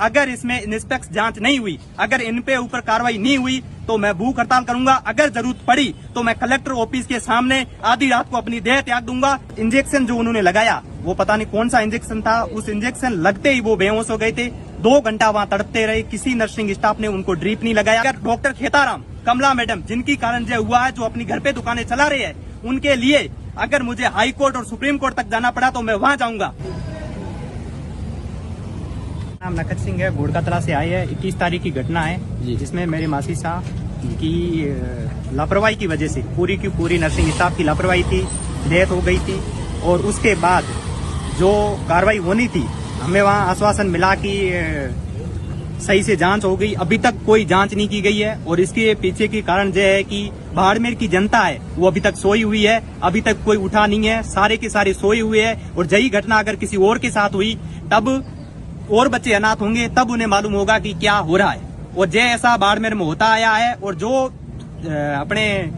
अगर इसमें निष्पक्ष जांच नहीं हुई, अगर इन पे ऊपर कार्रवाई नहीं हुई तो मैं भूख हड़ताल करूंगा। अगर जरूरत पड़ी तो मैं कलेक्टर ऑफिस के सामने आधी रात को अपनी देह त्याग दूंगा। इंजेक्शन जो उन्होंने लगाया वो पता नहीं कौन सा इंजेक्शन था, उस इंजेक्शन लगते ही वो बेहोश हो गए थे। 2 घंटा वहां तड़पते रहे, किसी नर्सिंग स्टाफ ने उनको ड्रिप नहीं लगाया। अगर डॉक्टर खेताराम, कमला मैडम जिनकी कारण जय हुआ है, जो अपनी घर पे दुकानें चला रहे हैं, उनके लिए अगर मुझे हाई कोर्ट और सुप्रीम कोर्ट तक जाना पड़ा तो मैं वहां जाऊंगा। नाम नखत सिंह है, घोड़कातला से आए हैं। 21 तारीख की घटना है जिसमें मेरे मासी साहब की लापरवाही की वजह से पूरी की पूरी नर्सिंग स्टाफ की लापरवाही थी, डेथ हो गई थी। और उसके बाद जो कार्रवाई होनी थी, हमें वहां आश्वासन मिला कि सही से जांच हो गई। अभी तक कोई जांच नहीं की गई है और इसके पीछे की कारण यह है कि बाड़मेर की जनता है वो अभी तक सोई हुई है, अभी तक कोई उठा नहीं है, सारे के सारे सोए हुए हैं। और यही घटना अगर किसी और के साथ हुई तब और बच्चे अनाथ होंगे, तब उन्हें मालूम होगा कि क्या हो रहा है। और जय ऐसा बाड़मेर में होता आया है। और जो अपने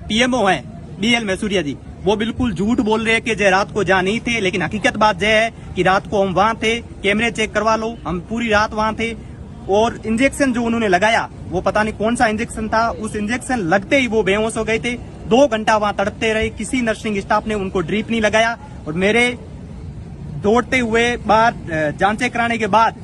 पीएमओ हैं BL मैसूरिया जी, वो बिल्कुल झूठ बोल रहे हैं कि जय रात को जहाँ नहीं थे, लेकिन हकीकत बात यह है कि रात को हम वहां थे। कैमरे चेक करवा लो, हम पूरी रात वहां थे। और इंजेक्शन जो उन्होंने लगाया वो पता नहीं कौन सा इंजेक्शन था, उस इंजेक्शन लगते ही वो बेहोश हो गए थे। 2 घंटा वहां तड़पते रहे, किसी नर्सिंग स्टाफ ने उनको ड्रिप नहीं लगाया। और मेरे दौड़ते हुए बाहर जांचें कराने के बाद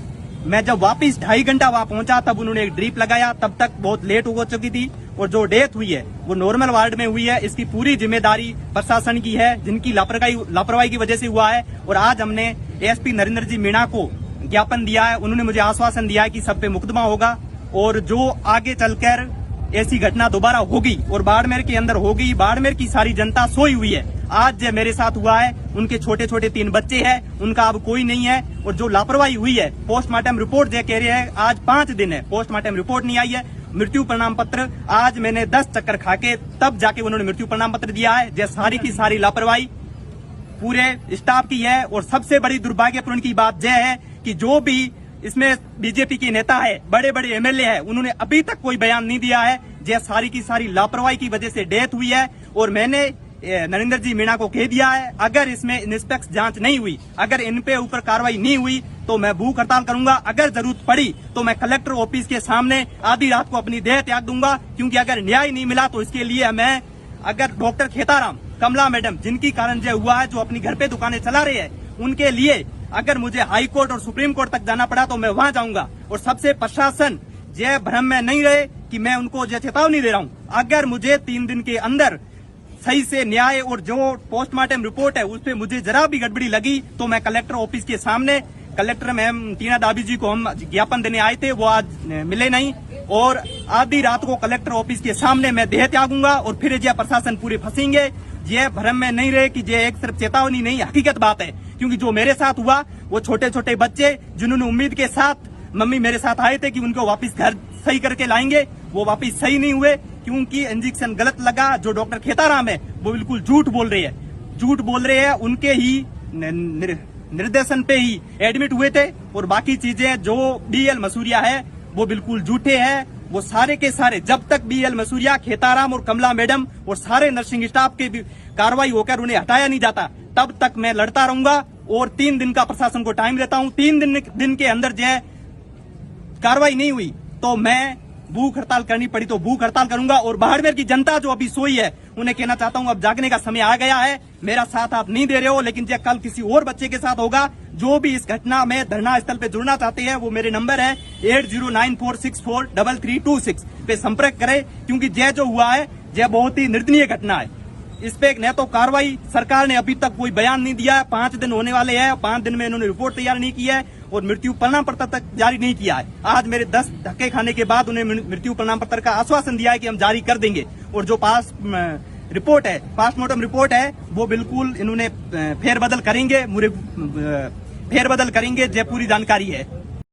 मैं जब वापस 2.5 घंटा वहां पहुंचा तब उन्होंने एक ड्रिप लगाया, तब तक बहुत लेट हो चुकी थी। और जो डेथ हुई है वो नॉर्मल वार्ड में हुई है। इसकी पूरी जिम्मेदारी प्रशासन की है, जिनकी लापरवाही की वजह से हुआ है। और आज हमने ASP नरेंद्र जी मीणा को ज्ञापन दिया है, उन्होंने मुझे आश्वासन दिया है कि सब पे मुकदमा होगा और जो आगे चलकर ऐसी घटना दोबारा होगी और बाड़मेर के अंदर होगी। बाड़मेर की सारी जनता सोई हुई है। आज जो मेरे साथ हुआ है, उनके छोटे छोटे 3 बच्चे हैं, उनका अब कोई नहीं है। और जो लापरवाही हुई है, पोस्टमार्टम रिपोर्ट जो कह रहे हैं आज 5 दिन है, पोस्टमार्टम रिपोर्ट नहीं आई है। मृत्यु प्रमाण पत्र आज मैंने 10 चक्कर खाके तब जाके उन्होंने मृत्यु प्रमाण पत्र दिया है। जो सारी की सारी लापरवाही पूरे स्टाफ की है। और सबसे बड़ी दुर्भाग्यपूर्ण की बात यह है कि जो भी इसमें बीजेपी के नेता है, बड़े बड़े MLA है, उन्होंने अभी तक कोई बयान नहीं दिया है। यह सारी की सारी लापरवाही की वजह से डेथ हुई है। और मैंने नरेंद्र जी मीणा को कह दिया है, अगर इसमें निष्पक्ष जांच नहीं हुई, अगर इन पे ऊपर कार्रवाई नहीं हुई तो मैं भूख हड़ताल करूंगा। अगर जरूरत पड़ी तो मैं कलेक्टर ऑफिस के सामने आधी रात को अपनी देह त्याग दूंगा। क्योंकि अगर न्याय नहीं मिला तो इसके लिए मैं, अगर डॉक्टर खेताराम, कमला मैडम जिनकी कारण जो हुआ है, जो अपनी घर पे दुकानें चला रहे हैं, उनके लिए अगर मुझे हाई कोर्ट और सुप्रीम कोर्ट तक जाना पड़ा तो मैं वहां जाऊंगा। और सबसे प्रशासन ये भ्रम में नहीं रहे कि मैं उनको ये चेतावनी दे रहा हूं, अगर मुझे 3 दिन के अंदर सही से न्याय और जो पोस्टमार्टम रिपोर्ट है उस पर मुझे जरा भी गड़बड़ी लगी तो मैं कलेक्टर ऑफिस के सामने, कलेक्टर मैम टीना दाबी जी को हम ज्ञापन देने आए थे, वो आज मिले नहीं। और आधी रात को कलेक्टर ऑफिस के सामने मैं देह त्यागूंगा। और फिर ये प्रशासन पूरे फंसेंगे। ये भ्रम में नहीं रहे कि ये एक सिर्फ चेतावनी नहीं, हकीकत बात है। क्योंकि जो मेरे साथ हुआ, वो छोटे छोटे बच्चे जिन्होंने उम्मीद के साथ मम्मी मेरे साथ आए थे कि उनको वापस घर सही करके लाएंगे, वो वापस सही नहीं हुए क्योंकि इंजेक्शन गलत लगा। जो डॉक्टर खेताराम है वो बिल्कुल झूठ बोल रहे हैं, झूठ बोल रहे हैं। उनके ही निर्देशन पे ही एडमिट हुए थे। और बाकी चीजें जो BL मैसूरिया है वो बिल्कुल झूठे हैं। वो सारे के सारे, जब तक BL मैसूरिया, खेताराम और कमला मैडम और सारे नर्सिंग स्टाफ के कार्रवाई होकर उन्हें हटाया नहीं जाता, तब तक मैं लड़ता रहूंगा। और 3 दिन का प्रशासन को टाइम देता हूं। 3 दिन के अंदर जो है कार्रवाई नहीं हुई तो मैं भूख हड़ताल करनी पड़ी तो भूख हड़ताल करूंगा। और बाड़मेर की जनता जो अभी सोई है, उन्हें कहना चाहता हूं अब जागने का समय आ गया है। मेरा साथ आप नहीं दे रहे हो, लेकिन जब कल किसी और बच्चे के साथ होगा, जो भी इस घटना में धरना स्थल पे जुड़ना चाहते हैं, वो मेरे नंबर है 8094643326 पे संपर्क करें। क्योंकि यह जो हुआ है यह बहुत ही निंदनीय घटना है। इस पे न तो कार्रवाई, सरकार ने अभी तक कोई बयान नहीं दिया है। 5 दिन होने वाले हैं, 5 दिन में इन्होंने रिपोर्ट तैयार नहीं की है और मृत्यु प्रमाण पत्र तक जारी नहीं किया है। आज मेरे 10 धक्के खाने के बाद उन्हें मृत्यु प्रमाण पत्र का आश्वासन दिया है कि हम जारी कर देंगे। और जो रिपोर्ट है, पोस्टमार्टम रिपोर्ट है, वो बिल्कुल इन्होंने फेरबदल करेंगे, ये पूरी जानकारी है।